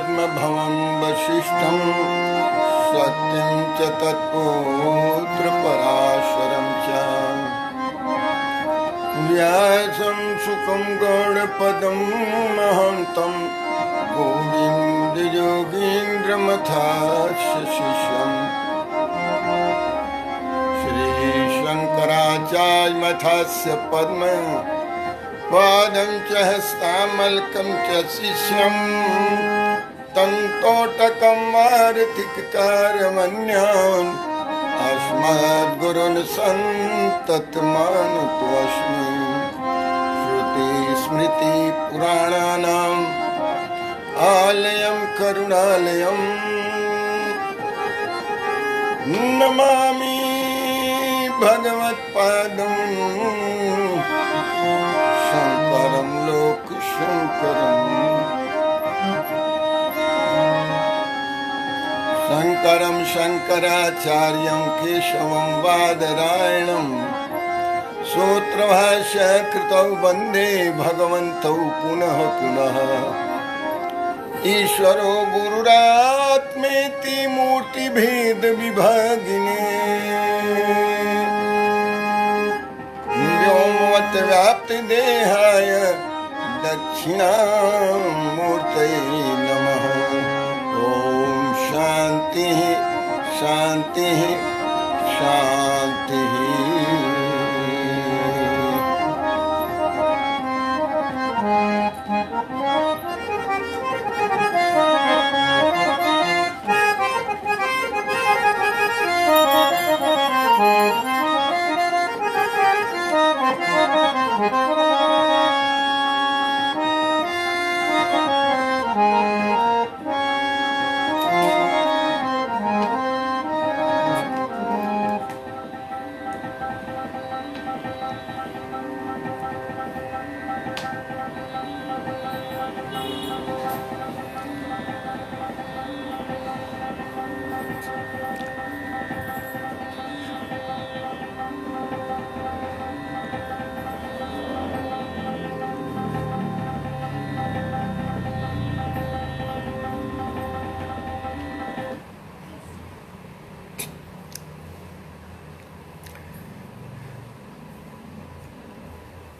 पद्मभवं वसिष्ठं सत्यं च तत्पुत्रपराशरं च व्यासं शुकं गौडपदं महन्तं गोविन्दयोगीन्द्रमथास्य शिष्यम् श्रीशङ्कराचार्यमथास्य पद्म पादं च हस्तामलकं च शिष्यं तन्तोटकं वार्तिककारमन्यान् अस्मद्गुरून् सन्ततमानतोऽस्मि श्रुतिस्मृतिपुराणानाम् आलयं करुणालयं नमामि भगवत्पादं शङ्करं लोकशङ्करम् शङ्करं शङ्कराचार्यं केशवं बादरायणं सूत्रभाष्यकृतौ वन्दे भगवन्तौ पुनः पुनः ईश्वरो गुरुरात्मेति मूर्तिभेद विभागिने व्योमवत् व्याप्त देहाय दक्षिणामूर्तये नमः। ओम शांति शांति शांति।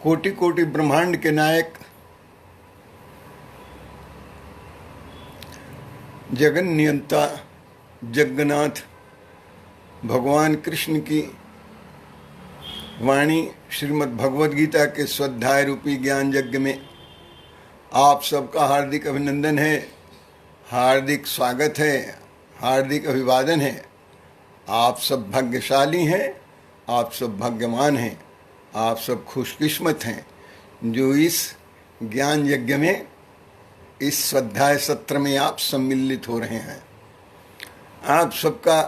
कोटि कोटि ब्रह्मांड के नायक जगन नियंता जगन्नाथ भगवान कृष्ण की वाणी श्रीमद् भगवद गीता के स्वाध्याय रूपी ज्ञान यज्ञ में आप सबका हार्दिक अभिनंदन है, हार्दिक स्वागत है, हार्दिक अभिवादन है। आप सब भाग्यशाली हैं, आप सब भाग्यवान हैं, आप सब खुशकिस्मत हैं जो इस ज्ञान यज्ञ में, इस स्वाध्याय सत्र में आप सम्मिलित हो रहे हैं। आप सबका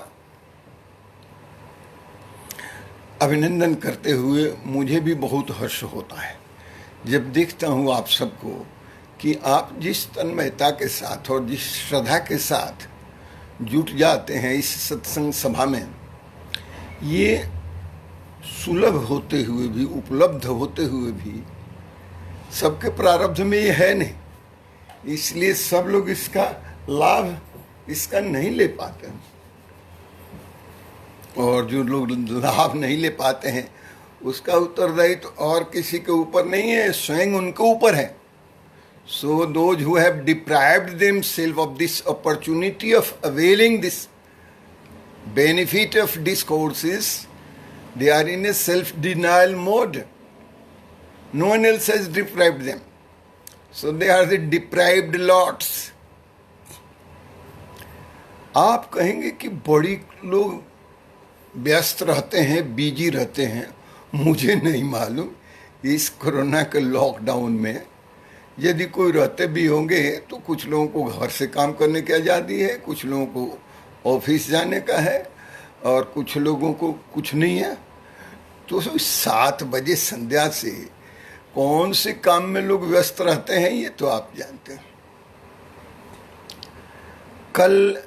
अभिनंदन करते हुए मुझे भी बहुत हर्ष होता है जब देखता हूँ आप सबको कि आप जिस तन्मयता के साथ और जिस श्रद्धा के साथ जुट जाते हैं इस सत्संग सभा में। ये सुलभ होते हुए भी, उपलब्ध होते हुए भी सबके प्रारब्ध में ये है नहीं, इसलिए सब लोग इसका लाभ इसका नहीं ले पाते हैं। और जो लोग लाभ नहीं ले पाते हैं उसका उत्तरदायित्व तो और किसी के ऊपर नहीं है, स्वयं उनके ऊपर है। So those who have deprived themselves of this opportunity of availing this benefit of discourses, they are in a self-denial mode. No one else has deprived them. So they are the deprived lots. आप कहेंगे कि बड़ी लोग व्यस्त रहते हैं, busy रहते हैं। मुझे नहीं मालूम इस कोरोना के लॉकडाउन में यदि कोई रहते भी होंगे तो कुछ लोगों को घर से काम करने की आज़ादी है, कुछ लोगों को ऑफिस जाने का है और कुछ लोगों को कुछ नहीं है। तो 7 बजे संध्या से कौन से काम में लोग व्यस्त रहते हैं ये तो आप जानते हैं। कल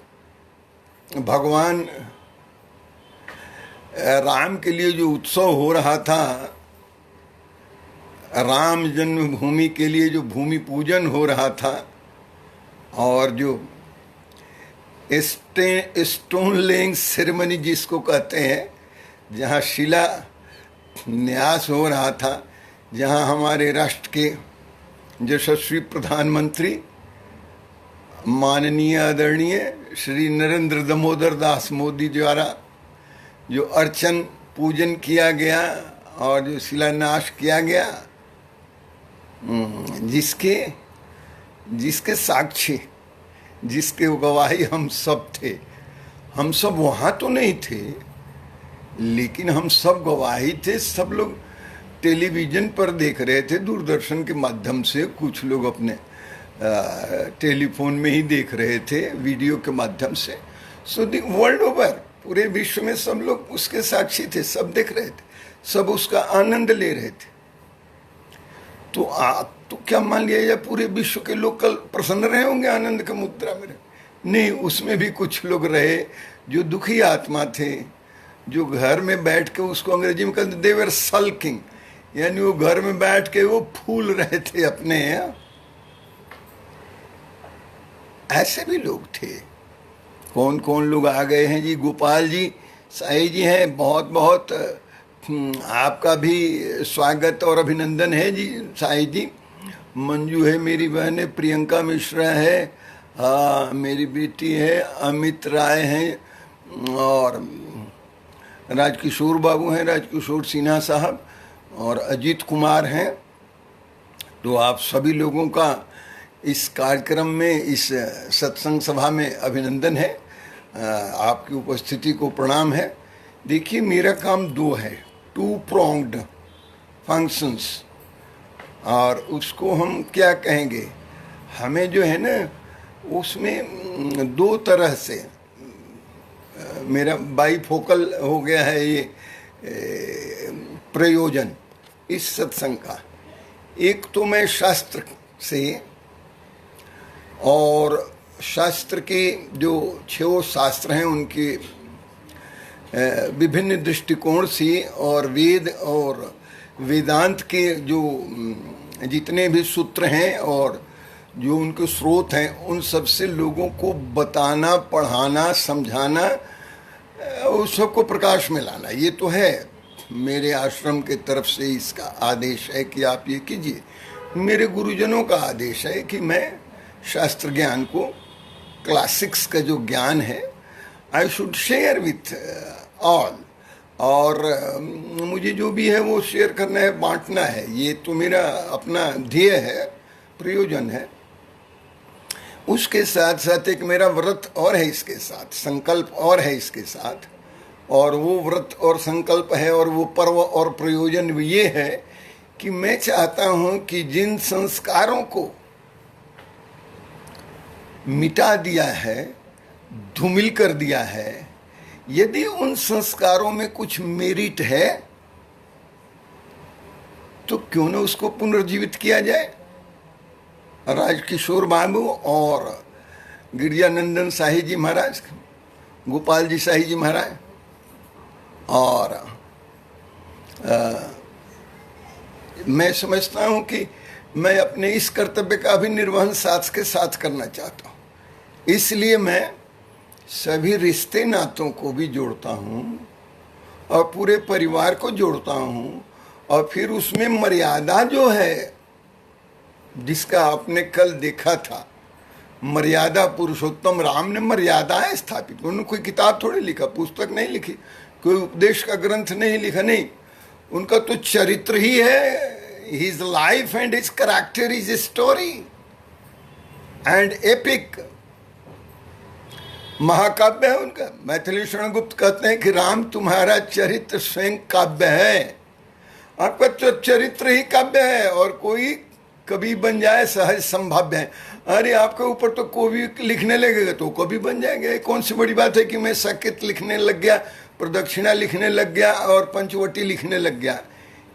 भगवान राम के लिए जो उत्सव हो रहा था, राम जन्मभूमि के लिए जो भूमि पूजन हो रहा था, और जो स्टोन लेइंग सेरेमनी जिसको कहते हैं, जहाँ शिला न्यास हो रहा था, जहाँ हमारे राष्ट्र के यशस्वी प्रधानमंत्री माननीय आदरणीय श्री नरेंद्र दामोदर दास मोदी द्वारा जो अर्चन पूजन किया गया और जो शिलान्यास किया गया, जिसके साक्षी, जिसके गवाही हम सब थे। हम सब वहाँ तो नहीं थे, लेकिन हम सब गवाही थे। सब लोग टेलीविज़न पर देख रहे थे, दूरदर्शन के माध्यम से, कुछ लोग अपने टेलीफोन में ही देख रहे थे, वीडियो के माध्यम से। सो द वर्ल्ड ओवर, पूरे विश्व में सब लोग उसके साक्षी थे, सब देख रहे थे, सब उसका आनंद ले रहे थे। तो आप तो क्या मान लिया या पूरे विश्व के लोग कल प्रसन्न रहे होंगे, आनंद की मुद्रा में? नहीं, उसमें भी कुछ लोग रहे जो दुखी आत्मा थे, जो घर में बैठ के, उसको अंग्रेजी में कहते दे वर सल्किंग, यानी वो घर में बैठ के वो फूल रहे थे अपने। ऐसे भी लोग थे। कौन कौन लोग आ गए हैं जी? गोपाल जी साई जी हैं, बहुत बहुत आपका भी स्वागत और अभिनंदन है जी साई जी। मंजू है मेरी बहन है, प्रियंका मिश्रा है, मेरी बेटी है, अमित राय हैं, और राजकिशोर बाबू हैं, राजकिशोर सिन्हा साहब, और अजीत कुमार हैं। तो आप सभी लोगों का इस कार्यक्रम में, इस सत्संग सभा में अभिनंदन है, आपकी उपस्थिति को प्रणाम है। देखिए, मेरा काम दो है, टू प्रोंग्ड फंक्शंस, और उसको हम क्या कहेंगे, हमें जो है ना उसमें दो तरह से मेरा बाईफोकल हो गया है ये प्रयोजन इस सत्संग का। एक तो मैं शास्त्र से, और शास्त्र के जो 6 शास्त्र हैं उनके विभिन्न दृष्टिकोण से, और वेद और वेदांत के जो जितने भी सूत्र हैं और जो उनके स्रोत हैं, उन सब से लोगों को बताना, पढ़ाना, समझाना, उस सबको प्रकाश में लाना। ये तो है मेरे आश्रम के तरफ से इसका आदेश है कि आप ये कीजिए। मेरे गुरुजनों का आदेश है कि मैं शास्त्र ज्ञान को, क्लासिक्स का जो ज्ञान है, I should share with all, और मुझे जो भी है वो शेयर करना है, बांटना है। ये तो मेरा अपना ध्येय है, प्रयोजन है। उसके साथ साथ एक मेरा व्रत और है इसके साथ, संकल्प और है इसके साथ, और वो व्रत और संकल्प है और वो पर्व और प्रयोजन ये है कि मैं चाहता हूं कि जिन संस्कारों को मिटा दिया है, धूमिल कर दिया है, यदि उन संस्कारों में कुछ मेरिट है तो क्यों न उसको पुनर्जीवित किया जाए। राजकिशोर बाबू और गिरिजानंदन साही जी महाराज, गोपाल जी साही जी महाराज, और मैं समझता हूं कि मैं अपने इस कर्तव्य का भी निर्वहन साथ के साथ करना चाहता हूं। इसलिए मैं सभी रिश्ते नातों को भी जोड़ता हूं और पूरे परिवार को जोड़ता हूं, और फिर उसमें मर्यादा जो है, जिसका आपने कल देखा था, मर्यादा, पुरुषोत्तम राम ने मर्यादाएं स्थापित। उन्होंने कोई किताब थोड़ी लिखा, पुस्तक नहीं लिखी, कोई उपदेश का ग्रंथ नहीं लिखा, नहीं, उनका तो चरित्र ही है। His life and his character is a story and epic, महाकाव्य है उनका। मैथिली शरण गुप्त कहते हैं कि राम तुम्हारा चरित्र स्वयं काव्य है। आपका तो चरित्र ही काव्य है, और कोई कभी बन जाए सहज संभाव्य है। अरे आपके ऊपर तो कोई लिखने लगेगा तो कभी बन जाएंगे। कौन सी बड़ी बात है कि मैं साकेत लिखने लग गया, प्रदक्षिणा लिखने लग गया और पंचवटी लिखने लग गया।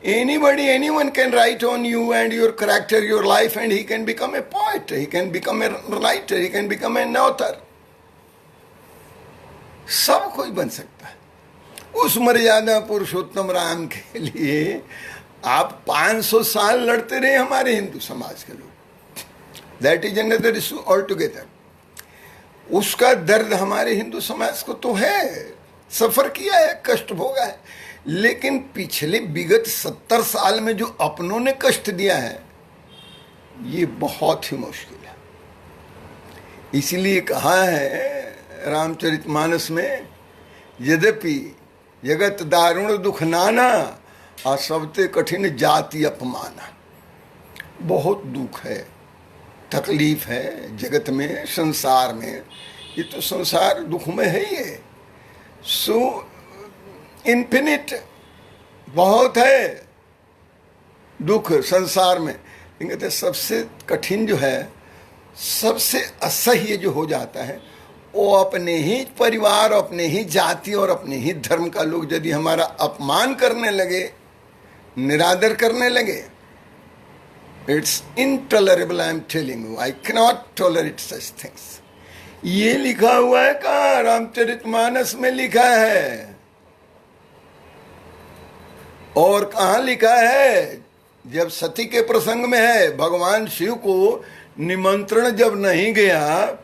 Anybody, anyone can write on you and your character, your life, and he can become a poet, he can become a writer, he can become an author. सब कोई बन सकता है। उस मर्यादा पुरुषोत्तम राम के लिए आप 500 साल लड़ते रहे हमारे हिंदू समाज के लोग, that is another issue all together. उसका दर्द हमारे हिंदू समाज को तो है, सफर किया है, कष्ट भोगा है, लेकिन पिछले विगत 70 साल में जो अपनों ने कष्ट दिया है ये बहुत ही मुश्किल है। इसलिए कहा है रामचरितमानस में, यद्यपि जगत दारुण दुख नाना और सबते कठिन जाति अपमाना। बहुत दुख है, तकलीफ है जगत में, संसार में। ये तो संसार दुख में है ही है। सो इन्फिनिट बहुत है दुख संसार में। कहते सबसे कठिन जो है, सबसे असह्य जो हो जाता है, वो अपने ही परिवार, अपने ही जाति और अपने ही धर्म का लोग यदि हमारा अपमान करने लगे, निरादर करने लगे, it's intolerable. I am telling you, I cannot tolerate such things. ये लिखा हुआ है कहाँ? रामचरितमानस में लिखा है। और कहाँ लिखा है? जब सती के प्रसंग में है, भगवान शिव को निमंत्रण जब नहीं गया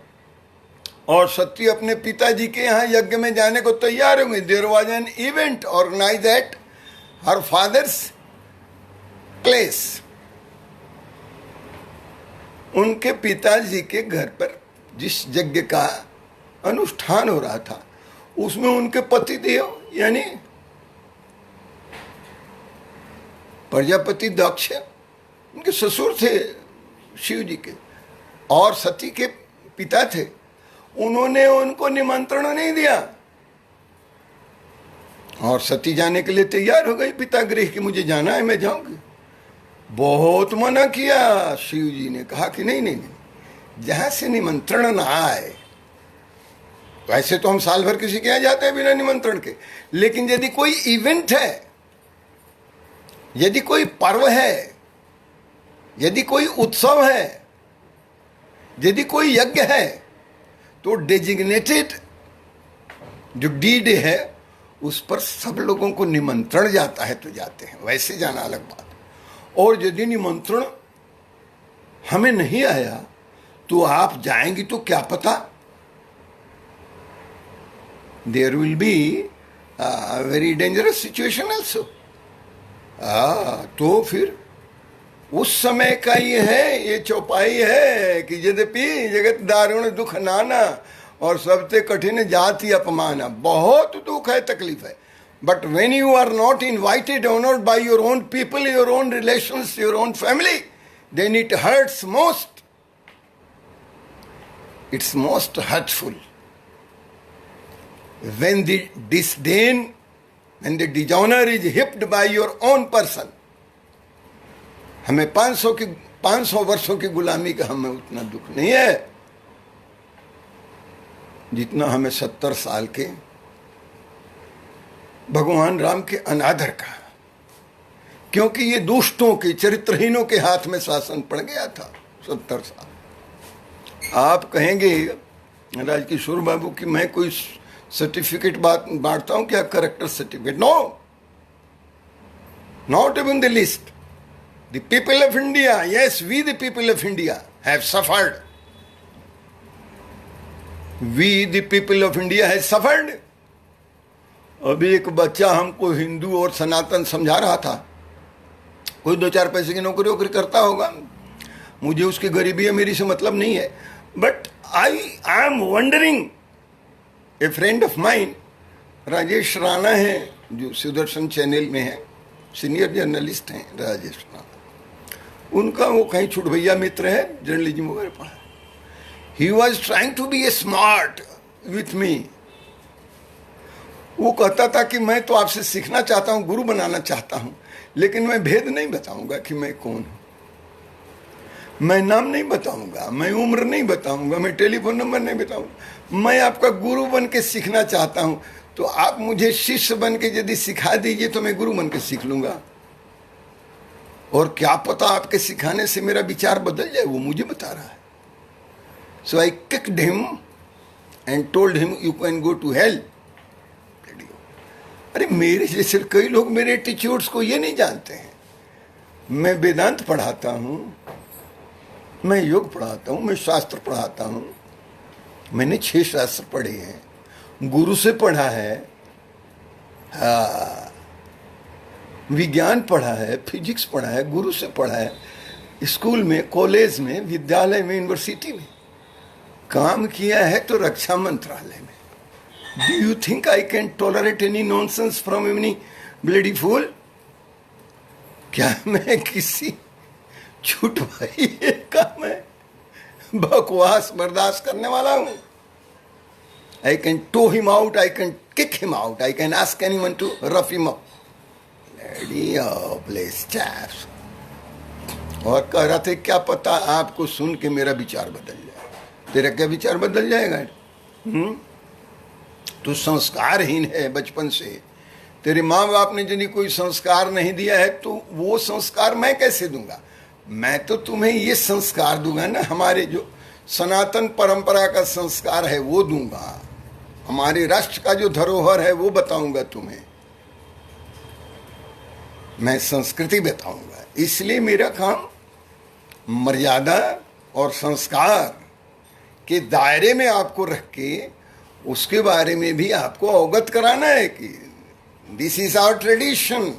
और सती अपने पिताजी के यहाँ यज्ञ में जाने को तैयार हो गई, there was an event organized at her father's place. उनके पिताजी के घर पर जिस यज्ञ का अनुष्ठान हो रहा था, उसमें उनके पति देव यानी प्रजापति दक्ष उनके ससुर थे शिव जी के, और सती के पिता थे। उन्होंने उनको निमंत्रण नहीं दिया और सती जाने के लिए तैयार हो गई पिता गृह की, मुझे जाना है, मैं जाऊंगी। बहुत मना किया शिव जी ने, कहा कि नहीं नहीं नहीं, जहां से निमंत्रण ना आए। वैसे तो हम साल भर किसी के यहाँ जाते हैं बिना निमंत्रण के, लेकिन यदि कोई इवेंट है, यदि कोई पर्व है, यदि कोई उत्सव है, यदि कोई यज्ञ है, तो डेजिग्नेटेड जो डीड है उस पर सब लोगों को निमंत्रण जाता है तो जाते हैं, वैसे जाना अलग बात। और यदि निमंत्रण हमें नहीं आया तो आप जाएंगी तो क्या पता, there will be very dangerous situation also. तो फिर उस समय का ये है, ये चौपाई है कि यद्यपि जगत दारुण दुख नाना और सबसे कठिन जाति अपमाना। बहुत दुख है, तकलीफ है, but when you are not invited, honoured by your own people, your own relations, your own family, then it hurts most. It's most hurtful when the disdain, when the dishonor is heaped by your own person। हमें 500 वर्षों की गुलामी का हमें उतना दुख नहीं है जितना हमें 70 साल के भगवान राम के अनादर का, क्योंकि ये दुष्टों के, चरित्रहीनों के हाथ में शासन पड़ गया था 70 साल। आप कहेंगे राजकिशोर बाबू कि मैं कोई सर्टिफिकेट बांटता हूं क्या, character certificate? No, not even the list. The people of India, yes, we the people of India have suffered. We the people of India have suffered. अभी एक बच्चा हमको हिंदू और सनातन समझा रहा था, कोई 2-4 पैसे की नौकरी वोकरी करता होगा, मुझे उसकी गरीबी है मेरी से मतलब नहीं है, but I am wondering. A friend of mine Rajesh Rana है, जो सुदर्शन चैनल में है, सीनियर जर्नलिस्ट हैं राजेश राणा। उनका वो कहीं छुट भैया मित्र है, जर्नलिज्म वगैरह पढ़ा। He was trying to be a smart with me. वो कहता था कि मैं तो आपसे सीखना चाहता हूँ, गुरु बनाना चाहता हूँ, लेकिन मैं भेद नहीं बताऊंगा कि मैं कौन हूँ, मैं नाम नहीं बताऊंगा, मैं उम्र नहीं बताऊंगा, मैं टेलीफोन नंबर नहीं बताऊंगा, मैं आपका गुरु बन के सीखना चाहता हूं। तो आप मुझे शिष्य बन के यदि सिखा दीजिए तो मैं गुरु बन के सीख लूंगा, और क्या पता आपके सिखाने से मेरा विचार बदल जाए, वो मुझे बता रहा है। So I kicked him and told him you can go to hell. अरे मेरे जैसे कई लोग मेरे एटीट्यूड्स को ये नहीं जानते हैं। मैं वेदांत पढ़ाता हूँ, मैं योग पढ़ाता हूँ, मैं शास्त्र पढ़ाता हूँ। मैंने 6 शास्त्र पढ़े हैं, गुरु से पढ़ा है, हाँ, विज्ञान पढ़ा है, फिजिक्स पढ़ा है, गुरु से पढ़ा है, स्कूल में, कॉलेज में, विद्यालय में, यूनिवर्सिटी में काम किया है, तो रक्षा मंत्रालय में। Do you think I can tolerate any nonsense from any bloody fool? क्या मैं किसी झूठ भाई का मैं बकवास बर्दाश्त करने वाला हूं? I can tow him out, I can kick him out, I can ask anyone to rough him up. और कह रहा था क्या पता आपको सुन के मेरा विचार बदल जाए। तेरा क्या विचार बदल जाएगा? तो संस्कारहीन है बचपन से। तेरे माँ बाप ने यदि कोई संस्कार नहीं दिया है तो वो संस्कार मैं कैसे दूंगा? मैं तो तुम्हें ये संस्कार दूंगा ना, हमारे जो सनातन परंपरा का संस्कार है वो दूंगा, हमारे राष्ट्र का जो धरोहर है वो बताऊंगा तुम्हें, मैं संस्कृति बताऊंगा। इसलिए मेरा काम मर्यादा और संस्कार के दायरे में आपको रख के उसके बारे में भी आपको अवगत कराना है कि this is our tradition,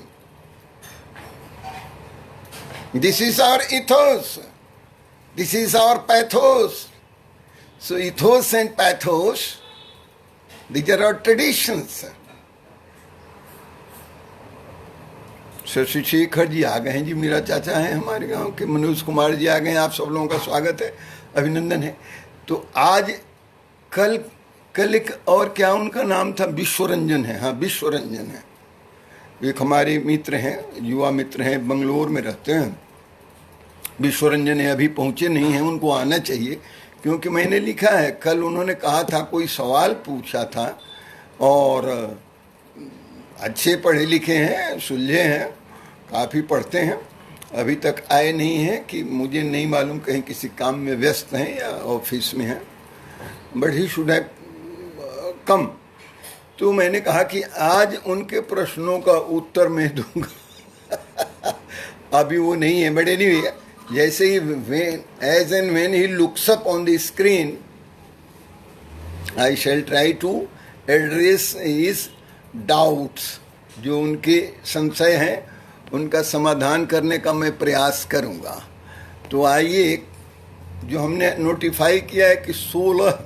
this is our ethos, this is our pathos. So ethos and pathos, these are our traditions. Shashi Shekhar ji आ गए हैं जी, मेरा चाचा है हमारे गांव के। मनोज कुमार जी आ गए हैं, आप सब लोगों का स्वागत है, अभिनंदन है। तो आज कल एक और क्या उनका नाम था, विश्वरंजन है, हाँ विश्वरंजन है, एक हमारे मित्र हैं, युवा मित्र हैं, बंगलोर में रहते हैं। विश्वरंजन है, अभी पहुँचे नहीं हैं, उनको आना चाहिए क्योंकि मैंने लिखा है। कल उन्होंने कहा था, कोई सवाल पूछा था और अच्छे पढ़े लिखे हैं, सुलझे हैं, काफ़ी पढ़ते हैं, अभी तक आए नहीं हैं कि मुझे नहीं मालूम कहीं किसी काम में व्यस्त हैं या ऑफिस में हैं, but he should have come. तो मैंने कहा कि आज उनके प्रश्नों का उत्तर मैं दूंगा। अभी वो नहीं है, बट एनीवे, जैसे ही as and when he looks up on the screen, I shall try to address his doubts, जो उनके संशय हैं उनका समाधान करने का मैं प्रयास करूंगा। तो आइए, जो हमने नोटिफाई किया है कि 16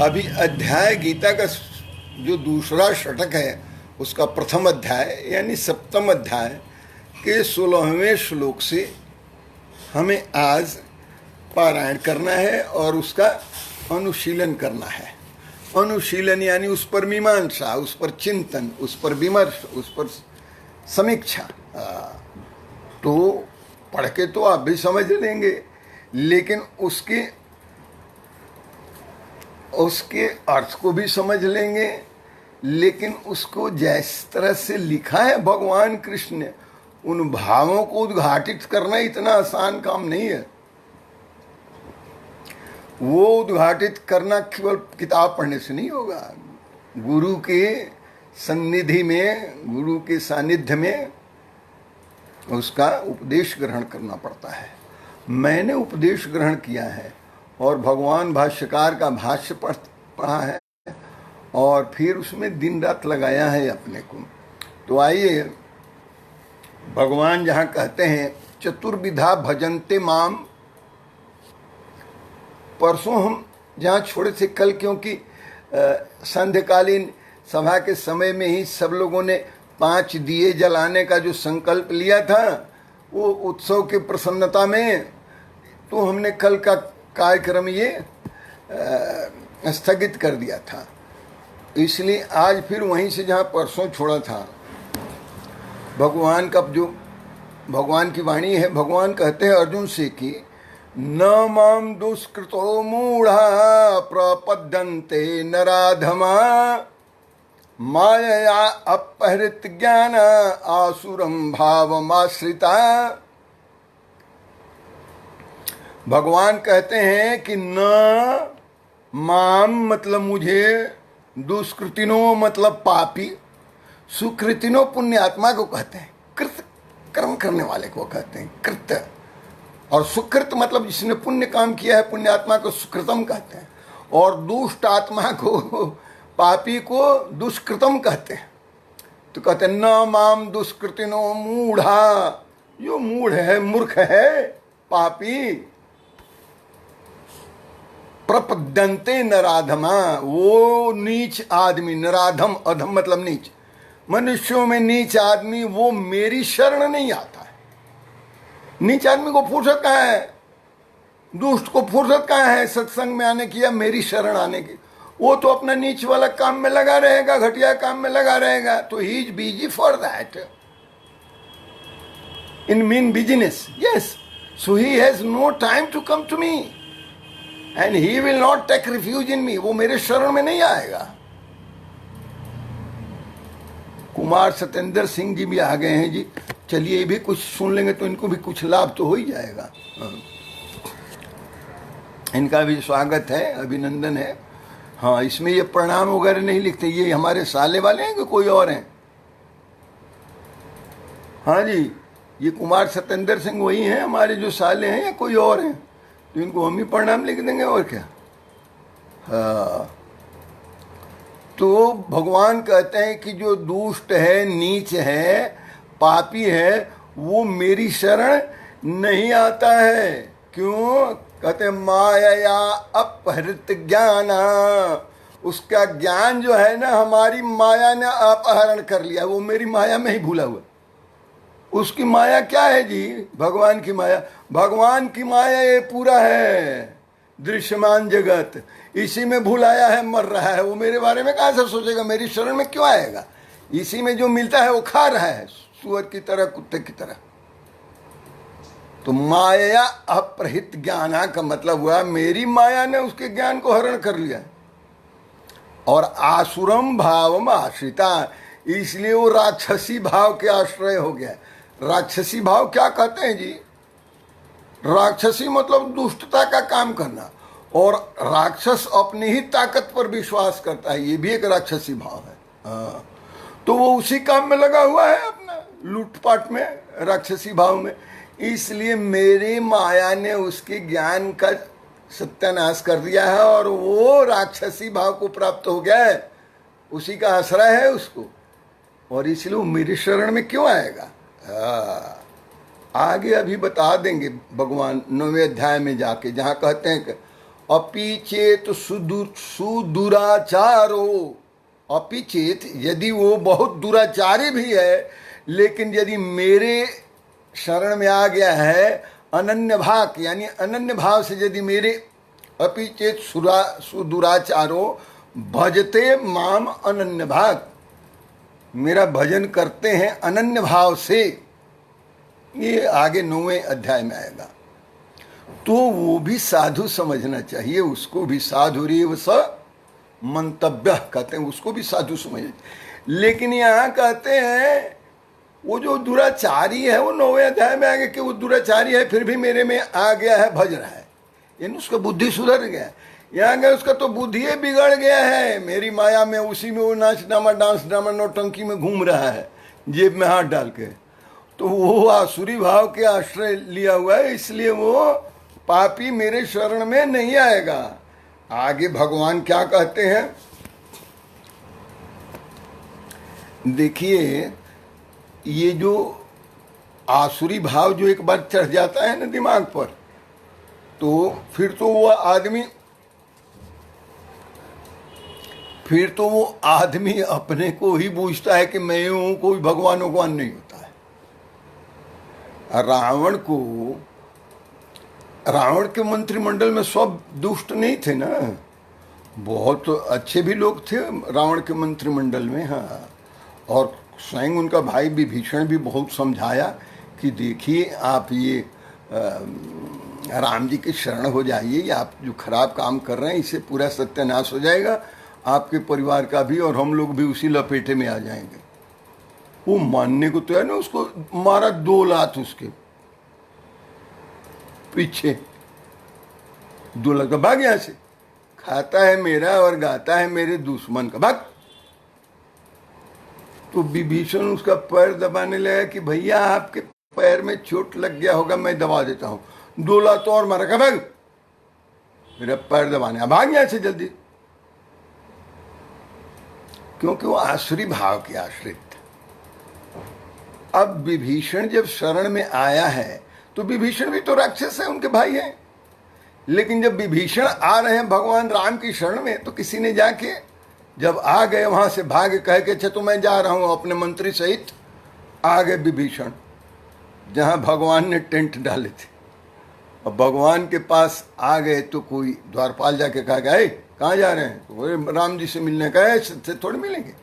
अभी अध्याय गीता का जो दूसरा षटक है उसका प्रथम अध्याय यानी सप्तम अध्याय के 16वें श्लोक से हमें आज पारायण करना है और उसका अनुशीलन करना है। अनुशीलन यानी उस पर मीमांसा, उस पर चिंतन, उस पर विमर्श, उस पर समीक्षा। तो पढ़ के तो आप भी समझ लेंगे, लेकिन उसके अर्थ को भी समझ लेंगे, लेकिन उसको जिस तरह से लिखा है भगवान कृष्ण ने, उन भावों को उद्घाटित करना इतना आसान काम नहीं है। वो उद्घाटित करना केवल किताब पढ़ने से नहीं होगा, गुरु के सन्निधि में, गुरु के सानिध्य में उसका उपदेश ग्रहण करना पड़ता है। मैंने उपदेश ग्रहण किया है और भगवान भाष्यकार का भाष्य पढ़ा है और फिर उसमें दिन रात लगाया है अपने को। तो आइए, भगवान जहाँ कहते हैं चतुर्विधा भजन्ते माम, परसों हम जहाँ छोड़े थे कल, क्योंकि संध्याकालीन सभा के समय में ही सब लोगों ने 5 दिए जलाने का जो संकल्प लिया था, वो उत्सव के प्रसन्नता में, तो हमने कल का कार्यक्रम ये स्थगित कर दिया था। इसलिए आज फिर वहीं से जहाँ परसों छोड़ा था, भगवान का जो भगवान की वाणी है, भगवान कहते हैं अर्जुन से कि न माम दुष्कृतो मूढ़ा प्रपद्यन्ते नराधमा मायया अपहृत ज्ञान आसुरम भावमाश्रिता। भगवान कहते हैं कि न माम मतलब मुझे, दुष्कृतिनो मतलब पापी, सुकृतिनो पुण्यात्मा को कहते हैं, कृत कर्म करने वाले को कहते हैं, कृत और सुकृत मतलब जिसने पुण्य काम किया है, पुण्य आत्मा को सुकृतम कहते हैं, और दुष्ट आत्मा को, पापी को दुष्कृतम कहते हैं। तो कहते हैं न माम दुष्कृतिनो मूढ़ा, जो मूढ़ है, मूर्ख है, पापी, प्रपद्यन्ते नराधमा, वो नीच आदमी, नराधम, अधम मतलब नीच, मनुष्यों में नीच आदमी वो मेरी शरण नहीं आता है। नीच आदमी को फुर्सत कहाँ है, दुष्ट को फुर्सत कहाँ है सत्संग में आने की या मेरी शरण आने की? वो तो अपना नीच वाला काम में लगा रहेगा, घटिया काम में लगा रहेगा। तो he is busy for that in mean business, yes, so he has no time to come to me and he will not take refuge in me, वो मेरे शरण में नहीं आएगा। कुमार सत्येंद्र सिंह जी भी आ गए हैं जी, चलिए ये भी कुछ सुन लेंगे तो इनको भी कुछ लाभ तो हो ही जाएगा। इनका भी स्वागत है, अभिनंदन है। हाँ, इसमें ये प्रणाम वगैरह नहीं लिखते, ये हमारे साले वाले हैं कि कोई और हैं? हाँ जी, ये कुमार सत्येंद्र सिंह वही हैं हमारे जो साले हैं या कोई और हैं? तो इनको हम ही प्रणाम लिख देंगे और क्या। हाँ, तो भगवान कहते हैं कि जो दुष्ट है, नीच है, पापी है, वो मेरी शरण नहीं आता है। क्यों? कहते माया अपहृत ज्ञान, उसका ज्ञान जो है ना हमारी माया ने अपहरण कर लिया, वो मेरी माया में ही भूला हुआ। उसकी माया क्या है जी? भगवान की माया। भगवान की माया ये पूरा है दृश्यमान जगत, इसी में भुलाया है, मर रहा है। वो मेरे बारे में कहाँ से सोचेगा, मेरी शरण में क्यों आएगा? इसी में जो मिलता है वो खा रहा है, सुअर की तरह, कुत्ते की तरह। तो माया अपहृत ज्ञान का मतलब हुआ मेरी माया ने उसके ज्ञान को हरण कर लिया। और आसुरम भावम आश्रिता, इसलिए वो राक्षसी भाव के आश्रय हो गया। राक्षसी भाव क्या कहते हैं जी? राक्षसी मतलब दुष्टता का काम करना, और राक्षस अपनी ही ताकत पर विश्वास करता है, ये भी एक राक्षसी भाव है। तो वो उसी काम में लगा हुआ है, अपना लूटपाट में, राक्षसी भाव में। इसलिए मेरी माया ने उसके ज्ञान का सत्यानाश कर दिया है और वो राक्षसी भाव को प्राप्त हो गया है, उसी का आश्रय है उसको, और इसलिए वो मेरी शरण में क्यों आएगा? आगे अभी बता देंगे भगवान 9वें अध्याय में जाके, जहाँ कहते हैं कि अपिचेत सुदुराचारो, अपिचेत यदि वो बहुत दुराचारी भी है, लेकिन यदि मेरे शरण में आ गया है, अनन्य भाग यानी अनन्य भाव से यदि मेरे, अपिचेत सुदुराचारो भजते माम अनन्य भाग, मेरा भजन करते हैं अनन्य भाव से, ये आगे 9वें अध्याय में आएगा। तो वो भी साधु समझना चाहिए, उसको भी साधुरेव स मंतव्य कहते हैं, उसको भी साधु समझना। लेकिन यहाँ कहते हैं वो जो दुराचारी है, वो 9वें अध्याय में आगे कि वो दुराचारी है फिर भी मेरे में आ गया है, भज रहा है, यानी उसका बुद्धि सुधर गया। यहाँ गए उसका तो बुद्धि बिगड़ गया है, मेरी माया में, उसी में वो नाच ड्रामा, डांस ड्रामा, नौटंकी में घूम रहा है, जेब में हाथ डाल के। तो वो आसुरी भाव के आश्रय लिया हुआ है, इसलिए वो पापी मेरे शरण में नहीं आएगा। आगे भगवान क्या कहते हैं देखिए, ये जो आसुरी भाव जो एक बार चढ़ जाता है ना दिमाग पर, तो फिर तो वो आदमी अपने को ही बूझता है कि मैं हूं, कोई भगवानों को नहीं होता है। रावण के मंत्रिमंडल में सब दुष्ट नहीं थे ना, बहुत अच्छे भी लोग थे रावण के मंत्रिमंडल में। हाँ, और स्वयं उनका भाई विभीषण भी बहुत समझाया कि देखिए आप ये राम जी की शरण हो जाइए, आप जो खराब काम कर रहे हैं इससे पूरा सत्यानाश हो जाएगा, आपके परिवार का भी, और हम लोग भी उसी लपेटे में आ जाएंगे। वो मानने को तो है ना, उसको मारा 2 लात उसके पीछे, 2 लात, भाग यहाँ से, खाता है मेरा और गाता है मेरे दुश्मन का, भाग। तो विभीषण उसका पैर दबाने लगा कि भैया आपके पैर में चोट लग गया होगा, मैं दबा देता हूँ। 2 लात और मारा, कहा भाग, मेरा पैर दबाने, अब भाग यहां से जल्दी, क्योंकि वो आसुरी भाव के आश्रित था। अब विभीषण जब शरण में आया है तो विभीषण भी तो राक्षस है, उनके भाई हैं, लेकिन जब विभीषण आ रहे हैं भगवान राम की शरण में तो किसी ने जाके जब आ गए वहां से भाग कह के अच्छा तो मैं जा रहा हूं अपने मंत्री सहित, आ गए विभीषण जहां भगवान ने टेंट डाले थे, और भगवान के पास आ गए तो कोई द्वारपाल जाके कहा गए कहाँ जा रहे हैं, तो बोले राम जी से मिलने का है, से थोड़े मिलेंगे,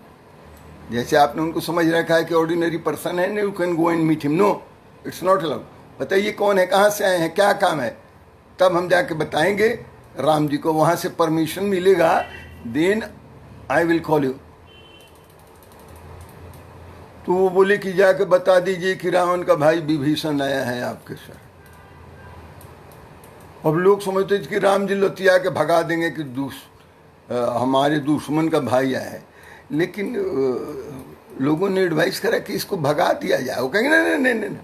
जैसे आपने उनको समझ रखा है कि ऑर्डिनरी पर्सन है, you can go and meet him, no it's not allowed, बताइए कौन है, कहाँ से आए हैं, क्या काम है, तब हम जाके बताएंगे राम जी को, वहां से परमिशन मिलेगा, then I will call you. तो वो बोले कि जाके बता दीजिए कि रावण का भाई विभीषण आया है आपके साथ। अब लोग समझते थे कि राम जी लतिया के भगा देंगे कि हमारे दुश्मन का भाई आया है, लेकिन लोगों ने एडवाइस करा कि इसको भगा दिया जाए। वो कहेंगे नहीं नहीं नहीं,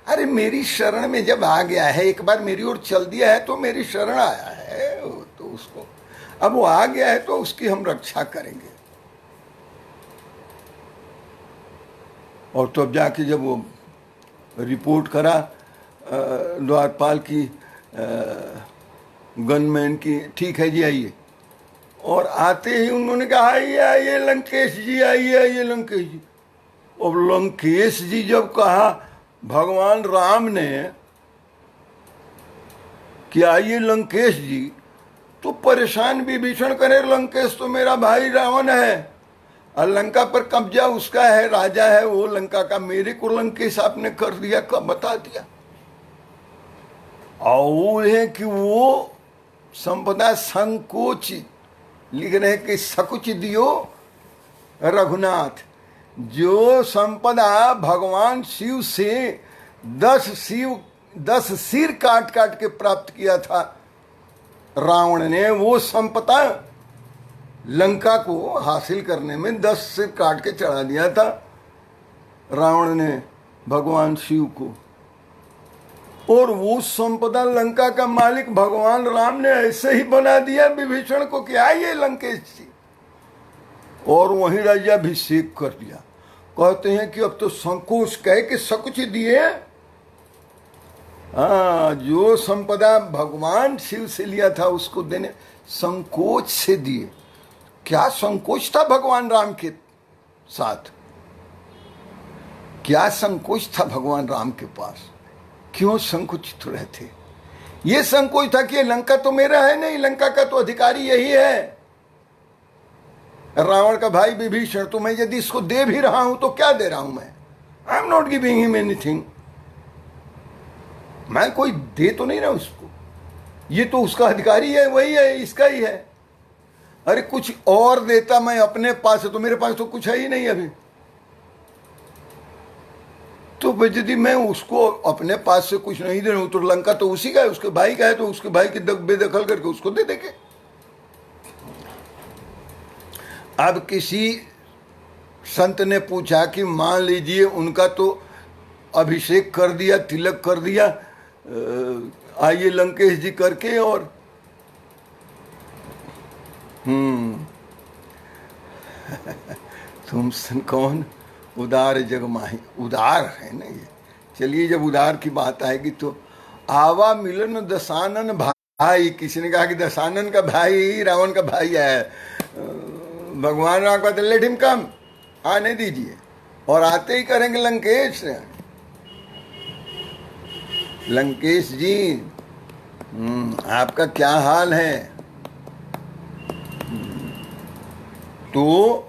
अरे मेरी शरण में जब आ गया है, एक बार मेरी ओर चल दिया है तो मेरी शरण आया है, तो उसको अब वो आ गया है तो उसकी हम रक्षा करेंगे। और तो अब जाके जब वो रिपोर्ट करा द्वारपाल की गनमैन की, ठीक है जी आइए, और आते ही उन्होंने कहा आइए आइए लंकेश जी, आइए आइए लंकेश जी। और लंकेश जी जब कहा भगवान राम ने कि आइए लंकेश जी, तो परेशान विभीषण करे लंकेश तो मेरा भाई रावण है और लंका पर कब्जा उसका है, राजा है वो लंका का, मेरे को लंकेश आपने कर दिया, कब बता दिया। और है कि वो संपदा संकोच लिख रहे कि सकुच दियो रघुनाथ, जो संपदा भगवान शिव से 10 सिर काट काट के प्राप्त किया था रावण ने, वो संपदा लंका को हासिल करने में 10 सिर काट के चढ़ा दिया था रावण ने भगवान शिव को, और वो संपदा लंका का मालिक भगवान राम ने ऐसे ही बना दिया विभीषण को कि आइए लंकेश जी, और वहीं राज्याभिषेक कर दिया। कहते हैं कि अब तो संकोच कह के सकुच दिए, जो संपदा भगवान शिव से लिया था उसको देने संकोच से दिए। क्या संकोच था भगवान राम के साथ, क्या संकोच था भगवान राम के पास, क्यों संकुचित रहे थे। ये संकोच था कि लंका तो मेरा है नहीं, लंका का तो अधिकारी यही है रावण का भाई विभीषण, तो मैं यदि इसको दे भी रहा हूं तो क्या दे रहा हूं मैं, I am not giving him anything, मैं कोई दे तो नहीं रहा उसको, ये तो उसका अधिकारी है, वही है, इसका ही है। अरे कुछ और देता मैं अपने पास है, तो मेरे पास तो कुछ है ही नहीं अभी, तो यदि मैं उसको अपने पास से कुछ नहीं दे रहा हूं तो लंका तो उसी का है, उसके भाई का है, तो उसके भाई की बेदखल करके उसको दे देंगे। अब किसी संत ने पूछा कि मान लीजिए उनका तो अभिषेक कर दिया, तिलक कर दिया, आइए लंकेश जी करके, और तुम सन कौन उदार जग माही, उदार है ना ये। चलिए जब उदार की बात आएगी तो आवा मिलन दशानन भाई, किसी ने कहा कि दशानन का भाई रावण का भाई है, भगवान राम का लेट हिम कम, आने दीजिए, और आते ही करेंगे लंकेश, लंकेश जी आपका क्या हाल है। तो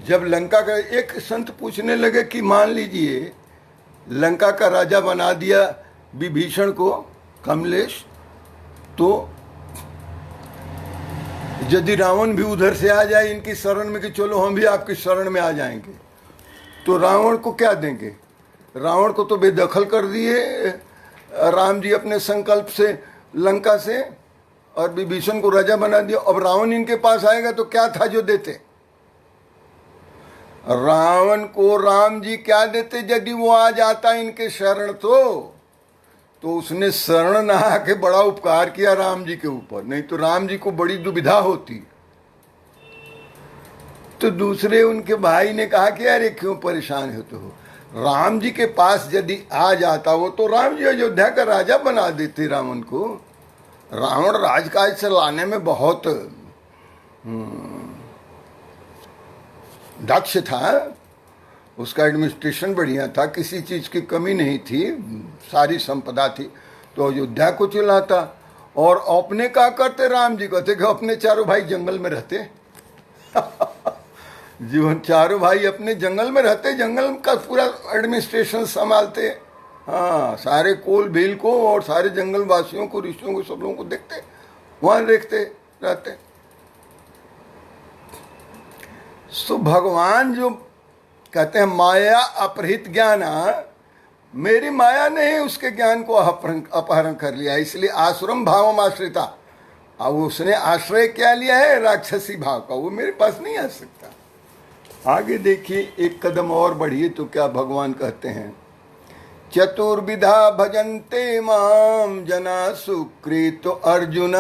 जब लंका का एक संत पूछने लगे कि मान लीजिए लंका का राजा बना दिया विभीषण को कमलेश, तो यदि रावण भी उधर से आ जाए इनकी शरण में कि चलो हम भी आपकी शरण में आ जाएंगे, तो रावण को क्या देंगे। रावण को तो बेदखल कर दिए राम जी अपने संकल्प से लंका से, और विभीषण को राजा बना दिया। अब रावण इनके पास आएगा तो क्या था जो देते, रावण को राम जी क्या देते यदि वो आ जाता इनके शरण, तो तो उसने शरण नहा के बड़ा उपकार किया राम जी के ऊपर, नहीं तो राम जी को बड़ी दुविधा होती। तो दूसरे उनके भाई ने कहा कि अरे क्यों परेशान होते हो, राम जी के पास यदि आ जाता वो तो राम जी अयोध्या का राजा बना देते रावण को। रावण राजकाज चलाने में बहुत दक्ष था, उसका एडमिनिस्ट्रेशन बढ़िया था, किसी चीज की कमी नहीं थी, सारी संपदा थी, तो अयोध्या को चलाता। और अपने क्या करते, राम जी कहते कि अपने चारों भाई जंगल में रहते जीवन चारों भाई अपने जंगल में रहते, जंगल का पूरा एडमिनिस्ट्रेशन संभालते। हाँ, सारे कोल भील को और सारे जंगल वासियों को, ऋषियों को, सब लोगों को देखते, वहां देखते रहते। सो भगवान जो कहते हैं माया अपहृत ज्ञान, मेरी माया ने ही उसके ज्ञान को अपहरण कर लिया, इसलिए आश्रम भावम आश्रिता। अब उसने आश्रय क्या लिया है, राक्षसी भाव का, वो मेरे पास नहीं आ सकता। आगे देखिए, एक कदम और बढ़िए तो क्या भगवान कहते हैं, चतुर्विधा भजन्ते माम जना सुकृत अर्जुन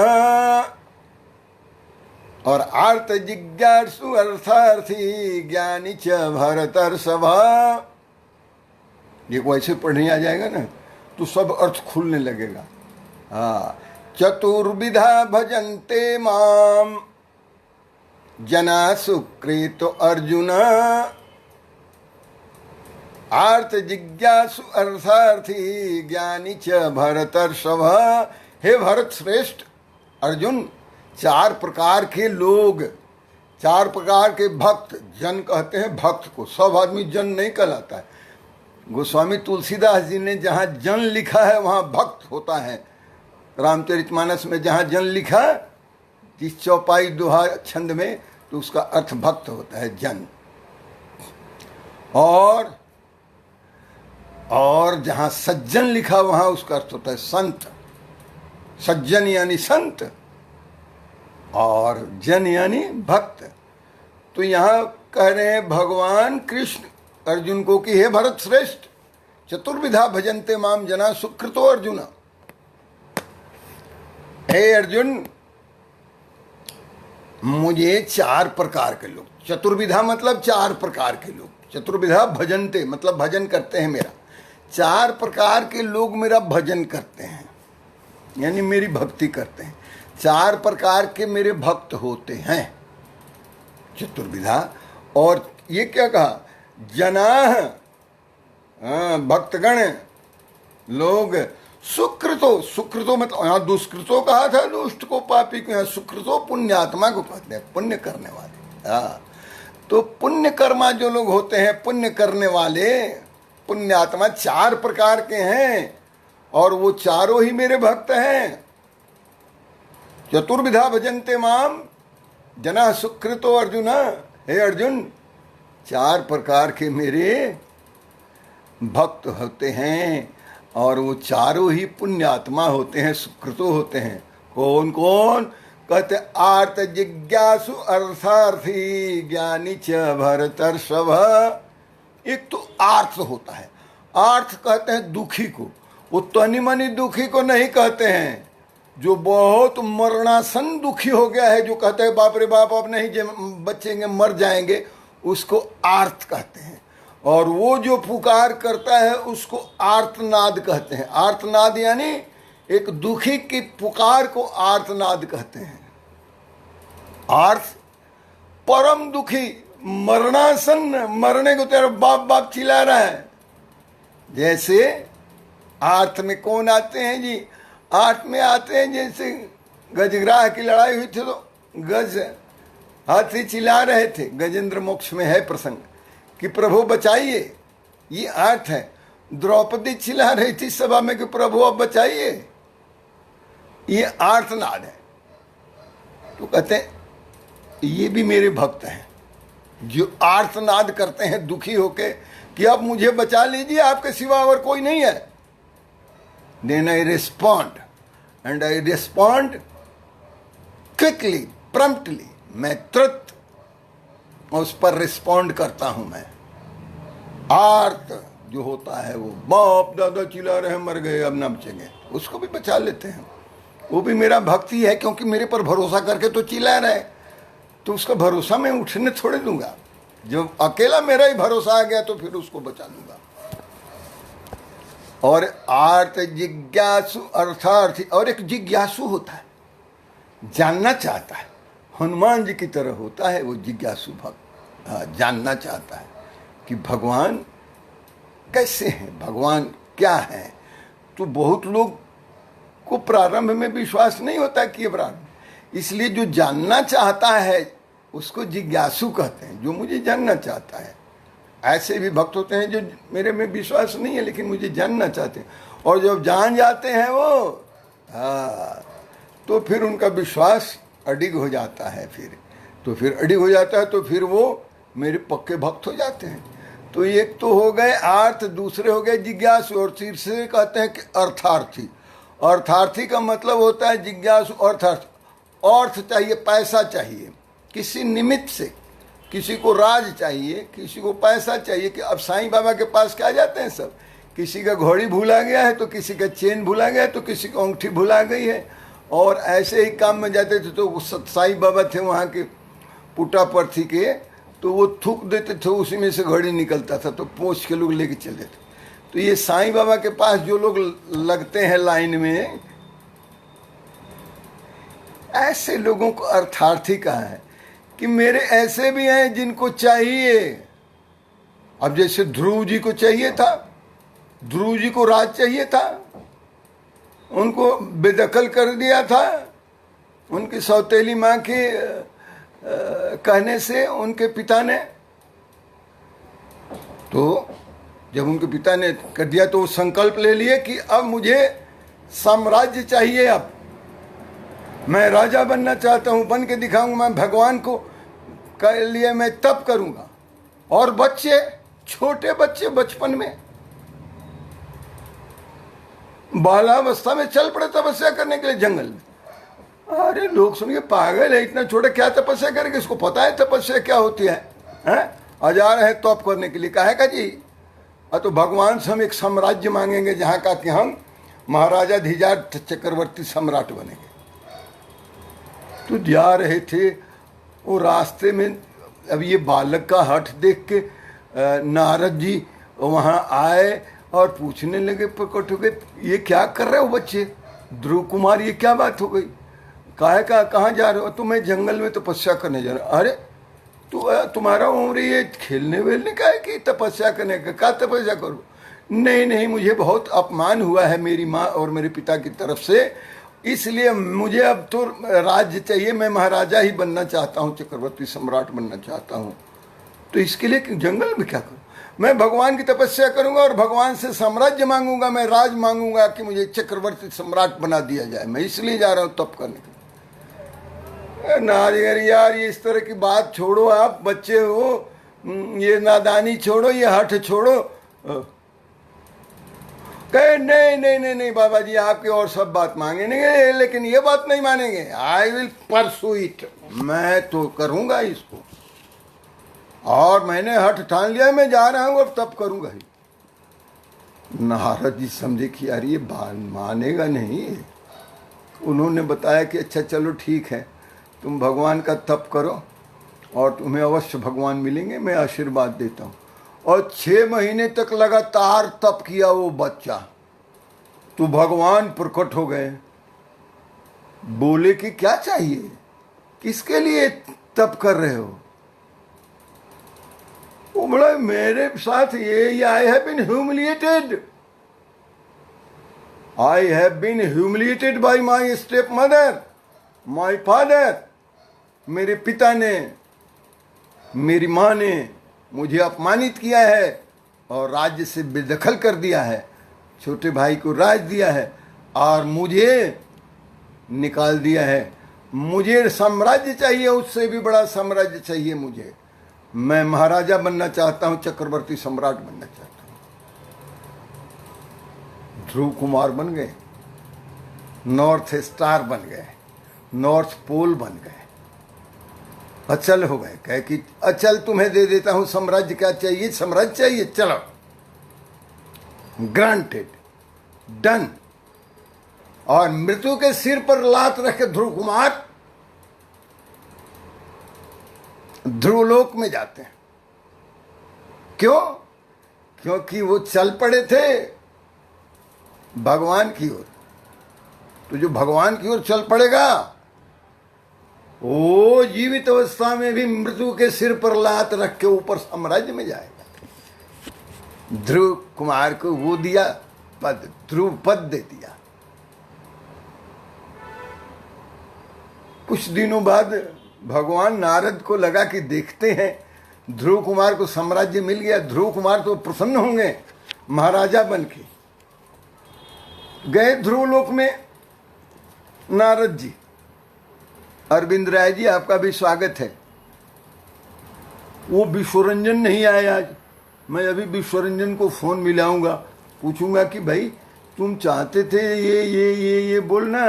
और आर्त जिज्ञासु अर्थार्थी ज्ञानी च भरतर्षभा। ये वैसे पढ़ने आ जाएगा ना तो सब अर्थ खुलने लगेगा। हाँ, चतुर्विधा भजन्ते माम जना सुकृत अर्जुन आर्त जिज्ञासु अर्थार्थी ज्ञानी च भरतर्षभा। हे भरत श्रेष्ठ अर्जुन, चार प्रकार के लोग, चार प्रकार के भक्त, जन कहते हैं भक्त को, सब आदमी जन नहीं कहलाता है। गोस्वामी तुलसीदास जी ने जहाँ जन लिखा है वहाँ भक्त होता है। रामचरितमानस में जहाँ जन लिखा, जिस चौपाई दोहा छंद में, तो उसका अर्थ भक्त होता है, जन। और जहाँ सज्जन लिखा वहाँ उसका अर्थ होता है संत। सज्जन यानी संत और जन यानी भक्त। तो यहाँ कह रहे हैं भगवान कृष्ण अर्जुन को कि हे भरत श्रेष्ठ, चतुर्विधा भजन्ते माम जना सुकृतो अर्जुन। हे अर्जुन, मुझे चार प्रकार के लोग, चतुर्विधा मतलब चार प्रकार के लोग, चतुर्विधा भजन्ते मतलब भजन करते हैं मेरा, चार प्रकार के लोग मेरा भजन करते हैं, यानी मेरी भक्ति करते हैं। चार प्रकार के मेरे भक्त होते हैं, चतुर्विधा। और ये क्या कहा, जनाः, भक्तगण लोग, सुकृतो, सुकृतो मतलब यहाँ दुष्कृतो कहा था, दुष्ट को, पापी को, यहाँ सुकृतो पुण्यात्मा को कहते हैं, पुण्य करने वाले। हाँ, तो पुण्य कर्मा जो लोग होते हैं, पुण्य करने वाले, पुण्यात्मा चार प्रकार के हैं और वो चारों ही मेरे भक्त हैं। चतुर्विधा भजन्ते माम जना सुकृतो अर्जुन। हे अर्जुन, चार प्रकार के मेरे भक्त होते हैं और वो चारों ही पुण्यात्मा होते हैं, सुकृतो होते हैं। कौन कौन, कहते आर्त जिज्ञासु अर्थार्थी ज्ञानी च भरतर्षभ। एक तो आर्थ होता है, आर्थ कहते हैं दुखी को, वो तनी मनी दुखी को नहीं कहते हैं, जो बहुत मरणासन दुखी हो गया है, जो कहते हैं बाप रे बाप अब नहीं बचेंगे, मर जाएंगे, उसको आर्त कहते हैं। और वो जो पुकार करता है उसको आर्तनाद कहते हैं। आर्तनाद यानी एक दुखी की पुकार को आर्तनाद कहते हैं। आर्त परम दुखी, मरणासन, मरने को तेरा बाप बाप चिल्ला रहा है। जैसे आर्त में कौन आते हैं जी, आर्त में आते हैं जैसे गजग्राह की लड़ाई हुई थी तो गज हाथी चिल्ला रहे थे, गजेंद्र मोक्ष में है प्रसंग कि प्रभु बचाइए, ये आर्त है। द्रौपदी चिल्ला रही थी सभा में कि प्रभु अब बचाइए, ये आर्तनाद है। तो कहते हैं ये भी मेरे भक्त हैं जो आर्तनाद करते हैं दुखी होके कि अब मुझे बचा लीजिए, आपके सिवा और कोई नहीं है। Then I respond and I respond quickly, promptly। मैं तुरंत उस पर रिस्पॉन्ड करता हूं। मैं आर्त जो होता है वो बाप दादा चिल्ला रहे हैं मर गए अब ना बचेंगे, उसको भी बचा लेते हैं। वो भी मेरा भक्ति है, क्योंकि मेरे पर भरोसा करके तो चिल्ला रहे, तो उसका भरोसा मैं उठने थोड़े दूंगा। जब अकेला मेरा ही भरोसा आ गया तो फिर उसको बचा लूंगा। और आर्त जिज्ञासु अर्थार्थी, और एक जिज्ञासु होता है, जानना चाहता है, हनुमान जी की तरह होता है वो जिज्ञासु भक्त। जानना चाहता है कि भगवान कैसे हैं, भगवान क्या है। तो बहुत लोग को प्रारंभ में विश्वास नहीं होता कि ये प्रारंभ, इसलिए जो जानना चाहता है उसको जिज्ञासु कहते हैं, जो मुझे जानना चाहता है। ऐसे भी भक्त होते हैं जो मेरे में विश्वास नहीं है लेकिन मुझे जानना चाहते हैं, और जब जान जाते हैं वो तो फिर उनका विश्वास अडिग हो जाता है। फिर अडिग हो जाता है तो फिर वो मेरे पक्के भक्त हो जाते हैं। तो एक तो हो गए आर्थ, दूसरे हो गए जिज्ञासु, और तीसरे कहते हैं कि अर्थार्थी। अर्थार्थी का मतलब होता है जिज्ञासु अर्थार्थ। अर्थ चाहिए, पैसा चाहिए, किसी निमित्त से, किसी को राज चाहिए, किसी को पैसा चाहिए। कि अब साईं बाबा के पास क्या जाते हैं सब, किसी का घोड़ी भूला गया है तो किसी का चेन भूला गया है तो किसी को अंगूठी भुला गई है, और ऐसे ही काम में जाते थे। तो साईं बाबा थे वहाँ के पुट्टापर्थी के, तो वो थूक देते थे, उसी में से घड़ी निकलता था, तो पोंछ के लोग लेके चले थे। तो ये साईं बाबा के पास जो लोग लगते हैं लाइन में, ऐसे लोगों को अर्थार्थी कहा है। कि मेरे ऐसे भी हैं जिनको चाहिए, अब जैसे ध्रुव जी को चाहिए था, ध्रुव जी को राज चाहिए था, उनको बेदखल कर दिया था उनकी सौतेली माँ के कहने से उनके पिता ने। तो जब उनके पिता ने कर दिया तो वो संकल्प ले लिए कि अब मुझे साम्राज्य चाहिए, अब मैं राजा बनना चाहता हूँ, बन के दिखाऊंगा, मैं भगवान को के लिए मैं तप करूंगा। और बच्चे, छोटे बच्चे बचपन में बालावस्था में चल पड़े तपस्या करने के लिए जंगल में। अरे लोग सुनिए पागल है, इतना छोटा क्या तपस्या करेंगे, इसको पता है तपस्या क्या होती है, हैं? जा रहे हैं तप करने के लिए, काहे का जी? तो भगवान से हम एक साम्राज्य मांगेंगे जहाँ का कि हम महाराजा धीजार चक्रवर्ती सम्राट बनेंगे। तो जा रहे थे वो रास्ते में, अब ये बालक का हठ देख के नारद जी वहाँ आए और पूछने लगे, प्रकट हो गए, ये क्या कर रहे हो बच्चे? ध्रुव कुमार ये क्या बात हो गई? काहे का, कहाँ जा रहे हो? तो मैं जंगल में तपस्या करने जा रहा। अरे तो तुम्हारा उम्र ये खेलने वेलने का है कि तपस्या करने का? क्या तपस्या करो? नहीं नहीं, मुझे बहुत अपमान हुआ है मेरी माँ और मेरे पिता की तरफ से, इसलिए मुझे अब तो राज्य चाहिए, मैं महाराजा ही बनना चाहता हूँ, चक्रवर्ती सम्राट बनना चाहता हूँ। तो इसके लिए जंगल में क्या करूँ? मैं भगवान की तपस्या करूंगा और भगवान से साम्राज्य मांगूंगा, मैं राज मांगूंगा कि मुझे चक्रवर्ती सम्राट बना दिया जाए, मैं इसलिए जा रहा हूँ तप करने के लिए। नारियर यार, ये इस तरह की बात छोड़ो, आप बच्चे हो, ये नादानी छोड़ो, ये हठ छोड़ो। कहे नहीं नहीं नहीं नहीं बाबा जी, आपकी और सब बात मांगेंगे लेकिन ये बात नहीं मानेंगे। आई विल परसू इट, मैं तो करूंगा इसको, और मैंने हठ ठान लिया, मैं जा रहा हूं, अब तप करूंगा ही। नारद जी समझे कि यार ये मानेगा नहीं। उन्होंने बताया कि अच्छा चलो ठीक है, तुम भगवान का तप करो और तुम्हें अवश्य भगवान मिलेंगे, मैं आशीर्वाद देता हूँ। और 6 महीने तक लगातार तप किया वो बच्चा, तो भगवान प्रकट हो गए। बोले कि क्या चाहिए, किसके लिए तप कर रहे हो? वो बोला मेरे साथ ये I have been humiliated, I have been humiliated by my stepmother, my father. मेरे पिता ने, मेरी माँ ने मुझे अपमानित किया है और राज्य से बेदखल कर दिया है, छोटे भाई को राज दिया है और मुझे निकाल दिया है। मुझे साम्राज्य चाहिए, उससे भी बड़ा साम्राज्य चाहिए मुझे। मैं महाराजा बनना चाहता हूं, चक्रवर्ती सम्राट बनना चाहता हूं। ध्रुव कुमार बन गए, नॉर्थ स्टार बन गए, नॉर्थ पोल बन गए, अचल हो गए। कहे कि अचल तुम्हें दे देता हूं साम्राज्य, क्या चाहिए? साम्राज्य चाहिए, चलो। Granted, done. और मृत्यु के सिर पर लात रख के ध्रुव कुमार ध्रुवलोक में जाते हैं। क्यों? क्योंकि वो चल पड़े थे भगवान की ओर। तो जो भगवान की ओर चल पड़ेगा वो जीवित अवस्था में भी मृत्यु के सिर पर लात रख के ऊपर साम्राज्य में जाएगा। ध्रुव कुमार को वो दिया पद, ध्रुव पद दे दिया। कुछ दिनों बाद भगवान नारद को लगा कि देखते हैं, ध्रुव कुमार को साम्राज्य मिल गया, ध्रुव कुमार तो प्रसन्न होंगे महाराजा बन के। गए ध्रुवलोक में नारद जी। अरविंद राय जी आपका भी स्वागत है। वो विश्वरंजन नहीं आए आज। मैं अभी विश्वरंजन को फोन मिलाऊंगा, पूछूंगा कि भाई तुम चाहते थे ये बोलना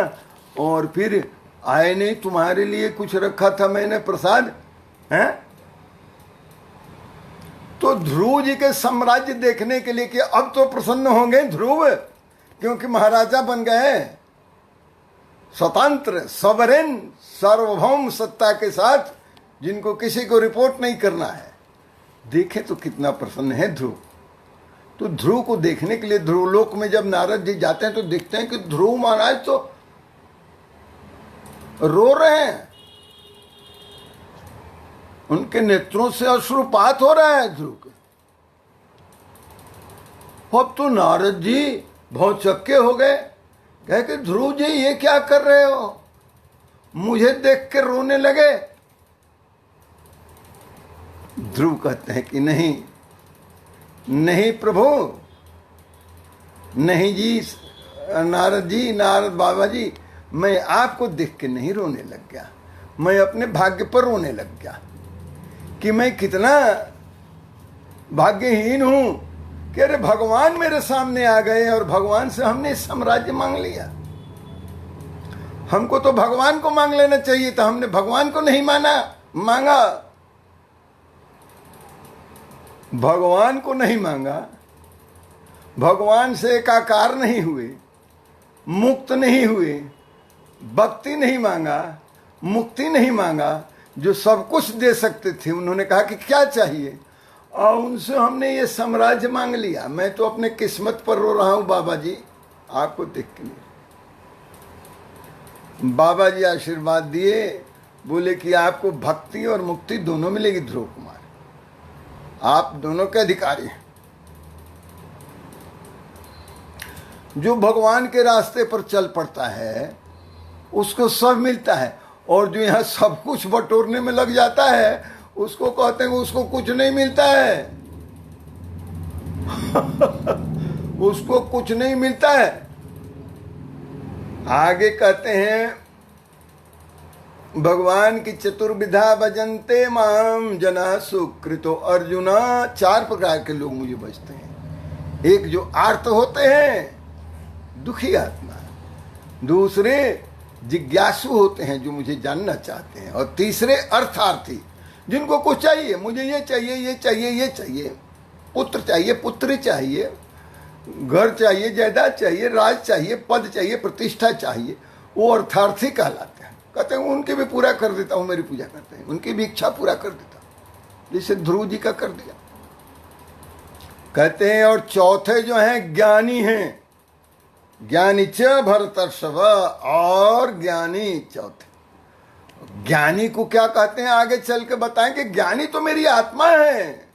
और फिर आए नहीं, तुम्हारे लिए कुछ रखा था मैंने प्रसाद, हैं? तो ध्रुव जी के साम्राज्य देखने के लिए कि अब तो प्रसन्न होंगे ध्रुव, क्योंकि महाराजा बन गए, स्वतंत्र सॉवरेन सार्वभौम सत्ता के साथ, जिनको किसी को रिपोर्ट नहीं करना है। देखे तो कितना प्रसन्न है ध्रुव। तो ध्रुव को देखने के लिए ध्रुवलोक में जब नारद जी जाते हैं तो देखते हैं कि ध्रुव महाराज तो रो रहे हैं, उनके नेत्रों से अश्रुपात हो रहा है ध्रुव के। अब तो नारद जी बहुत चक्के हो गए, कहे कि ध्रुव जी ये क्या कर रहे हो, मुझे देख के रोने लगे। ध्रुव कहते हैं कि नहीं नहीं प्रभु, नहीं जी नारद बाबा जी, मैं आपको देख के नहीं रोने लग गया, मैं अपने भाग्य पर रोने लग गया कि मैं कितना भाग्यहीन हूं कि अरे भगवान मेरे सामने आ गए और भगवान से हमने साम्राज्य मांग लिया। हमको तो भगवान को मांग लेना चाहिए था, हमने भगवान को नहीं मांगा, भगवान को नहीं मांगा, भगवान से एकाकार नहीं हुए, मुक्त नहीं हुए, भक्ति नहीं मांगा, मुक्ति नहीं मांगा, जो सब कुछ दे सकते थे। उन्होंने कहा कि क्या चाहिए, और उनसे हमने ये साम्राज्य मांग लिया। मैं तो अपने किस्मत पर रो रहा हूं बाबा जी, आपको देख के नहीं। बाबा जी आशीर्वाद दिए, बोले कि आपको भक्ति और मुक्ति दोनों मिलेगी ध्रुव कुमार, आप दोनों के अधिकारी हैं। जो भगवान के रास्ते पर चल पड़ता है उसको सब मिलता है, और जो यहाँ सब कुछ बटोरने में लग जाता है उसको कहते हैं उसको कुछ नहीं मिलता है। उसको कुछ नहीं मिलता है। आगे कहते हैं भगवान की चतुर्विधा भजन्ते माम जना सुकृतो अर्जुना। 4 प्रकार के लोग मुझे बचते हैं। एक जो आर्त होते हैं, दुखी आत्मा, दूसरे जिज्ञासु होते हैं जो मुझे जानना चाहते हैं, और तीसरे अर्थार्थी जिनको कुछ चाहिए, मुझे ये चाहिए ये चाहिए ये चाहिए, पुत्र चाहिए पुत्री चाहिए, घर चाहिए, जायदाद चाहिए, राज चाहिए, पद चाहिए, प्रतिष्ठा चाहिए, वो अर्थार्थी कहलाते हैं। कहते हैं उनके भी पूरा कर देता हूँ, मेरी पूजा करते हैं, उनकी भी इच्छा पूरा कर देता हूँ, जैसे ध्रुव जी का कर दिया। कहते हैं और चौथे जो हैं ज्ञानी हैं, ज्ञानी च भरतर्षभ, और ज्ञानी चौथे। ज्ञानी को क्या कहते हैं आगे चल के बताएं कि ज्ञानी तो मेरी आत्मा है।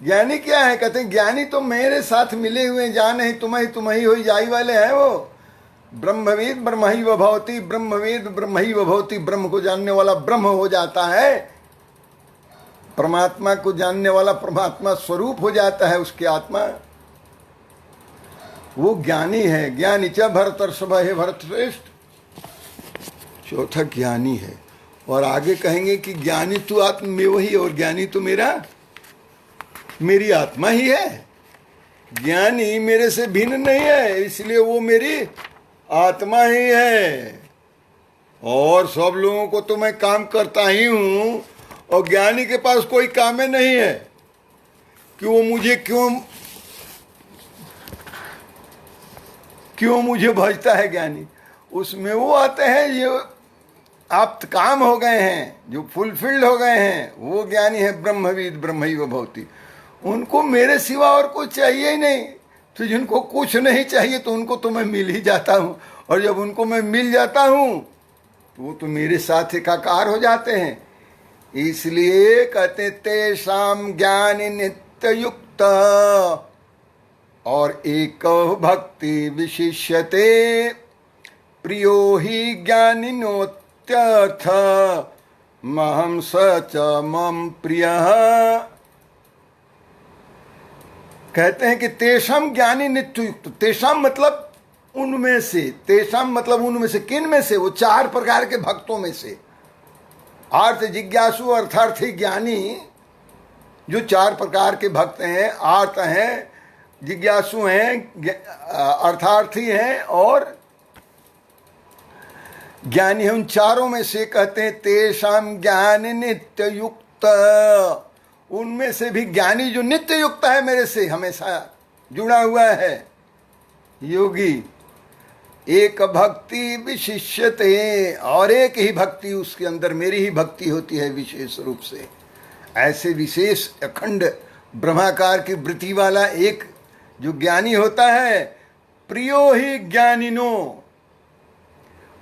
ज्ञानी क्या है? कहते हैं ज्ञानी तो मेरे साथ मिले हुए, जान ही तुम्हें हो जाई वाले हैं। वो ब्रह्मवेद ब्रह्मैव भवति, ब्रह्मवेद ब्रह्मैव भवति, ब्रह्म को जानने वाला ब्रह्म हो जाता है, परमात्मा को जानने वाला परमात्मा स्वरूप हो जाता है उसकी आत्मा। वो ज्ञानी है। ज्ञानी च भरतर्षभ, हे भरत श्रेष्ठ, चौथा ज्ञानी है। और आगे कहेंगे कि ज्ञानी तो आत्म में वही, और ज्ञानी तो मेरी आत्मा ही है। ज्ञानी मेरे से भिन्न नहीं है, इसलिए वो मेरी आत्मा ही है। और सब लोगों को तो मैं काम करता ही हूं, और ज्ञानी के पास कोई काम ही नहीं है कि वो मुझे क्यों क्यों मुझे भजता है ज्ञानी, उसमें वो आते हैं ये आप काम हो गए हैं, जो फुलफिल्ड हो गए हैं, वो ज्ञानी है ब्रह्मविद ब्रह्मैव भवति। उनको मेरे सिवा और कुछ चाहिए ही नहीं। तो जिनको कुछ नहीं चाहिए तो उनको तो मैं मिल ही जाता हूँ, और जब उनको मैं मिल जाता हूँ तो वो तो मेरे साथ एकाकार हो जाते हैं। इसलिए कहते तेषाम ज्ञान नित्य युक्त और एक भक्ति विशिष्यते प्रियो ही ज्ञानिनोत्यर्थ महम स च मम प्रिय। कहते हैं कि तेषाम ज्ञानी नित्य युक्त, तेषाम मतलब उनमें से, तेषाम मतलब उनमें से, किन में से, वो 4 प्रकार के भक्तों में से। आर्थ जिज्ञासु अर्थार्थी ज्ञानी, जो 4 प्रकार के भक्त हैं, आर्थ हैं, जिज्ञासु हैं, अर्थार्थी हैं और ज्ञानी है, उन चारों में से कहते हैं तेषाम ज्ञान नित्य युक्त, उनमें से भी ज्ञानी जो नित्य युक्त है, मेरे से हमेशा जुड़ा हुआ है, योगी। एक भक्ति विशिष्यते, और एक ही भक्ति उसके अंदर मेरी ही भक्ति होती है विशेष रूप से। ऐसे विशेष अखंड ब्रह्माकार की वृत्ति वाला एक जो ज्ञानी होता है, प्रियो ही ज्ञानिनो,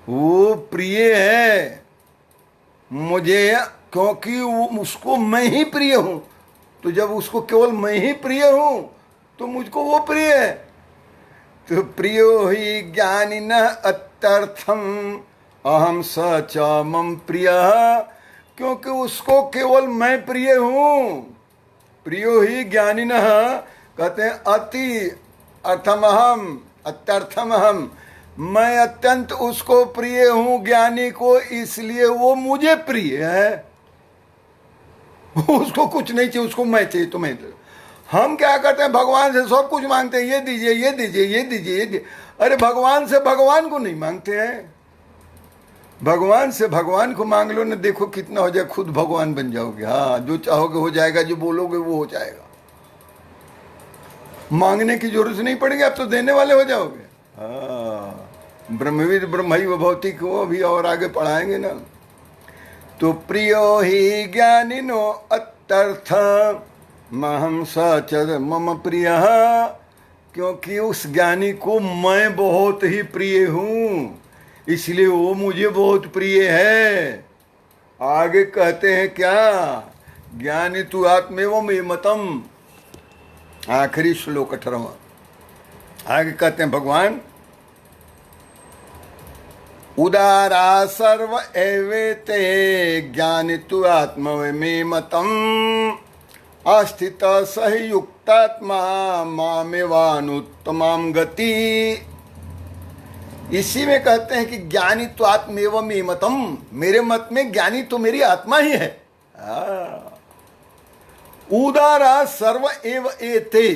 वो प्रिय है मुझे, क्योंकि उसको मैं ही प्रिय हूं। तो जब उसको केवल मैं ही प्रिय हूं तो मुझको वो प्रिय है। तो प्रियो ही ज्ञानिन अत्यर्थम अहम स च मम प्रिय, क्योंकि उसको केवल मैं प्रिय हूं। प्रियो ही ज्ञानिन कहते हैं अति अर्थमहम अत्यर्थमहम, मैं अत्यंत उसको प्रिय हूं ज्ञानी को, इसलिए वो मुझे प्रिय है। उसको कुछ नहीं चाहिए, उसको मैं चाहिए, तुम्हें। हम क्या करते हैं, भगवान से सब कुछ मांगते हैं, ये दीजिए ये दीजिए ये दीजिए ये दीजिए। अरे भगवान से भगवान को नहीं मांगते हैं, भगवान से भगवान को मांग लो ना, देखो कितना हो जाए, खुद भगवान बन जाओगे। हाँ, जो चाहोगे हो जाएगा, जो बोलोगे वो हो जाएगा। मांगने की जरूरत नहीं पड़ेगी, आप तो देने वाले हो जाओगे। हाँ, ब्रह्मविद ब्रह्मैव भवति को अभी और आगे पढ़ाएंगे ना। तो प्रियो ही ज्ञानिनो अत्यर्थ महम स च मम प्रिय, क्योंकि उस ज्ञानी को मैं बहुत ही प्रिय हूँ, इसलिए वो मुझे बहुत प्रिय है। आगे कहते हैं क्या, ज्ञानी तु आत्मेव मे मतम, आखिरी श्लोक 18वां। आगे कहते हैं भगवान, उदारा सर्व एवेते ज्ञानी तु आत्म मे मतम अस्थित सही युक्तात्मा मामेवानुत्तमाम गति। इसी में कहते हैं कि ज्ञानी तो आत्मेव मे मतम, मेरे मत में ज्ञानी तो मेरी आत्मा ही है। उदारा सर्व एव एते,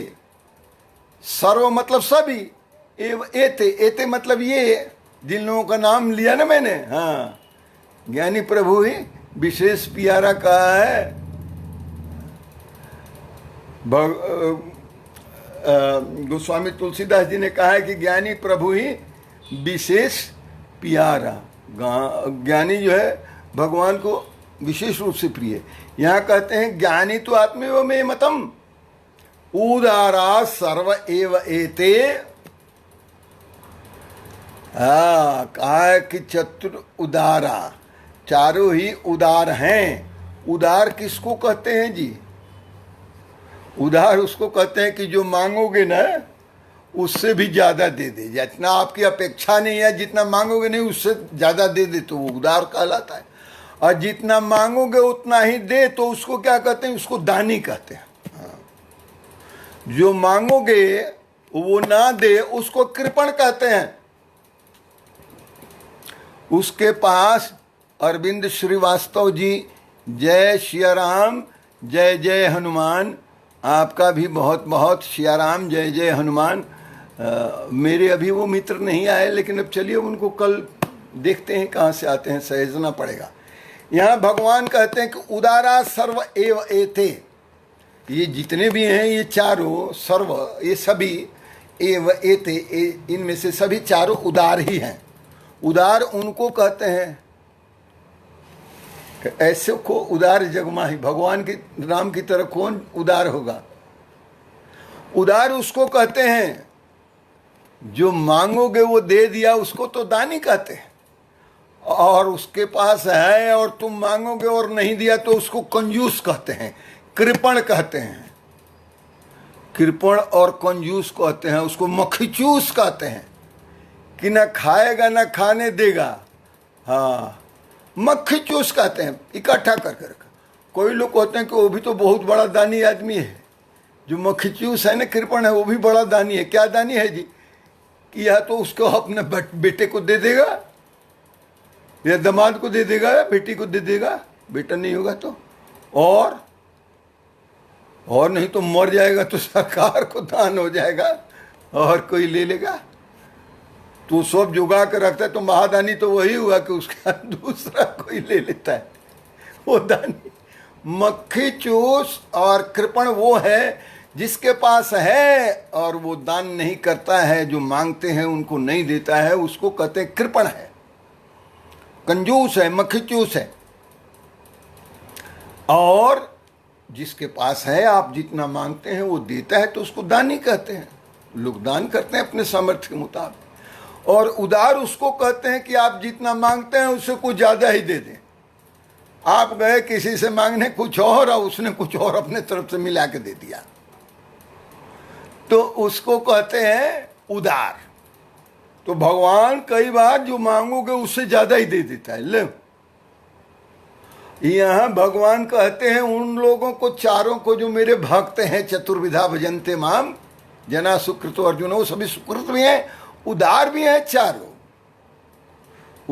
सर्व मतलब सभी, एव एते, एते मतलब ये जिन लोगों का नाम लिया ना मैंने। हाँ, ज्ञानी प्रभु ही विशेष प्यारा कहा है। गोस्वामी तुलसीदास जी ने कहा है कि ज्ञानी प्रभु ही विशेष प्यारा, ज्ञानी जो है भगवान को विशेष रूप से प्रिय। यहाँ कहते हैं ज्ञानी तो आत्मेव मे मतम उदारा सर्व एव एते। कहा है कि चतुर उदारा, चारों ही उदार हैं। उदार किसको कहते हैं जी? उदार उसको कहते हैं कि जो मांगोगे ना उससे भी ज्यादा दे दे, जितना आपकी अपेक्षा नहीं है, जितना मांगोगे नहीं उससे ज्यादा दे दे, तो वो उदार कहलाता है। और जितना मांगोगे उतना ही दे तो उसको क्या कहते हैं? उसको दानी कहते हैं। जो मांगोगे वो ना दे उसको कृपण कहते हैं। उसके पास अरविंद श्रीवास्तव जी, जय सियाराम, जय जय हनुमान, आपका भी बहुत बहुत सियाराम, जय जय हनुमान। मेरे अभी वो मित्र नहीं आए, लेकिन अब चलिए उनको कल देखते हैं कहाँ से आते हैं, सहेजना पड़ेगा। यहाँ भगवान कहते हैं कि उदारा सर्व एव एते, ये जितने भी हैं ये चारों सर्व, ये सभी एव एते, इनमें से सभी चारों उदार ही हैं। उदार उनको कहते हैं, ऐसे को उदार जगमाही, भगवान की राम की तरह कौन उदार होगा? उदार उसको कहते हैं जो मांगोगे वो दे दिया, उसको तो दानी कहते हैं। और उसके पास है और तुम मांगोगे और नहीं दिया तो उसको कंजूस कहते हैं, कृपण कहते हैं। कृपण और कंजूस कहते हैं, उसको मक्खीचूस कहते हैं कि ना खाएगा ना खाने देगा। हाँ, मक्खीचूस कहते हैं, इकट्ठा कर कर। कोई लोग कहते हैं कि वो भी तो बहुत बड़ा दानी आदमी है, जो मक्खीचूस है ना, कृपण है, वो भी बड़ा दानी है। क्या दानी है जी? कि या तो उसको अपने बेटे को दे देगा, या दामाद को दे देगा, या बेटी को दे देगा, बेटा नहीं होगा तो, और नहीं तो मर जाएगा तो सरकार को दान हो जाएगा और कोई ले लेगा। तो सब जुगा कर रखता है, तो महादानी तो वही हुआ कि उसका दूसरा कोई ले लेता है, वो दानी। मक्खीचूस और कृपण वो है जिसके पास है और वो दान नहीं करता है, जो मांगते हैं उनको नहीं देता है, उसको कहते हैं कृपण है, कंजूस है, मक्खीचूस है। और जिसके पास है, आप जितना मांगते हैं वो देता है, तो उसको दानी कहते हैं। लोग दान करते हैं अपने सामर्थ्य के मुताबिक। और उदार उसको कहते हैं कि आप जितना मांगते हैं उससे कुछ ज्यादा ही दे दें। आप गए किसी से मांगने कुछ और उसने कुछ और अपने तरफ से मिला के दे दिया, तो उसको कहते हैं उदार। तो भगवान कई बार जो मांगोगे उससे ज्यादा ही दे देता है। ले, यहां भगवान कहते हैं उन लोगों को, चारों को, जो मेरे भक्त हैं, चतुर्विधा भजन्ते माम जना सुकृतो अर्जुन, वो सभी सुकृत भी हैं, उदार भी हैं चारों।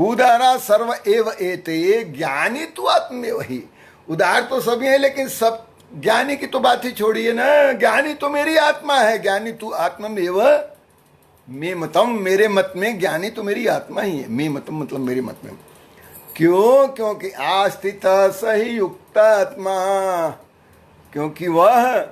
उदारा सर्व एव एते, ज्ञानी तो आत्मेव ही। उदार तो सभी है, लेकिन सब ज्ञानी की तो बात ही छोड़िए ना। ज्ञानी तो मेरी आत्मा है, ज्ञानी तू आत्ममेव मे मतम, मेरे मत में ज्ञानी तो मेरी आत्मा ही है। मे मतम मतलब मेरे मत में। क्यों? क्योंकि आस्थित सही युक्त आत्मा, क्योंकि वह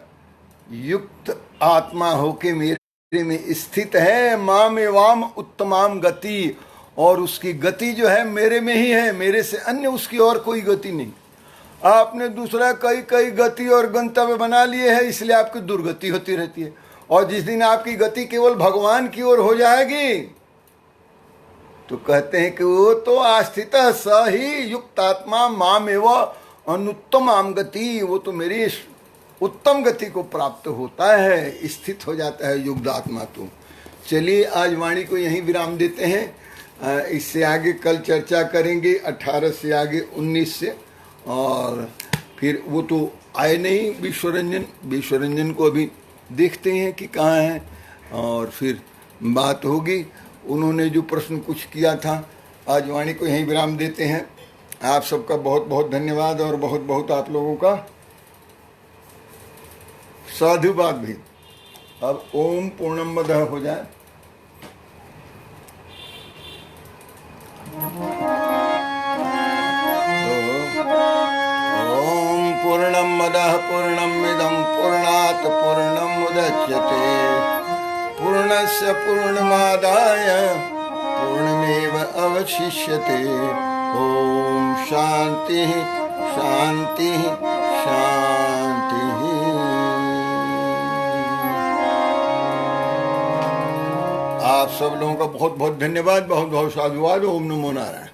युक्त आत्मा होके मेरे में स्थित है। माम एवं उत्तमाम गति, और उसकी गति जो है मेरे में ही है, मेरे से अन्य उसकी और कोई गति नहीं। आपने दूसरा कई गति और गंतव्य बना लिए है, इसलिए आपकी दुर्गति होती रहती है। और जिस दिन आपकी गति केवल भगवान की ओर हो जाएगी, तो कहते हैं कि वो तो आस्थित स ही युक्त आत्मा माम एवं अनुत्तम आम गति, वो तो मेरी उत्तम गति को प्राप्त होता है, स्थित हो जाता है युक्त आत्मा। तो चलिए आज वाणी को यहीं विराम देते हैं। इससे आगे कल चर्चा करेंगे 18 से आगे 19 से। और फिर वो तो आए नहीं विश्वरंजन को अभी देखते हैं कि कहाँ हैं, और फिर बात होगी। उन्होंने जो प्रश्न कुछ किया था, आज वाणी को यहीं विराम देते हैं। आप सबका बहुत बहुत धन्यवाद और बहुत बहुत आप लोगों का साधुवाद भी। अब ओम पूर्णमदः हो जाए। ओम पूर्णमदः पूर्णमिदं पूर्णात् पूर्णमुदच्यते पूर्णस्य पूर्णमादाय पूर्णमेव अवशिष्यते। ओम शांति शांति शांति। आप सब लोगों का बहुत बहुत धन्यवाद, बहुत बहुत साधुवाद। ओम नमो नारायण।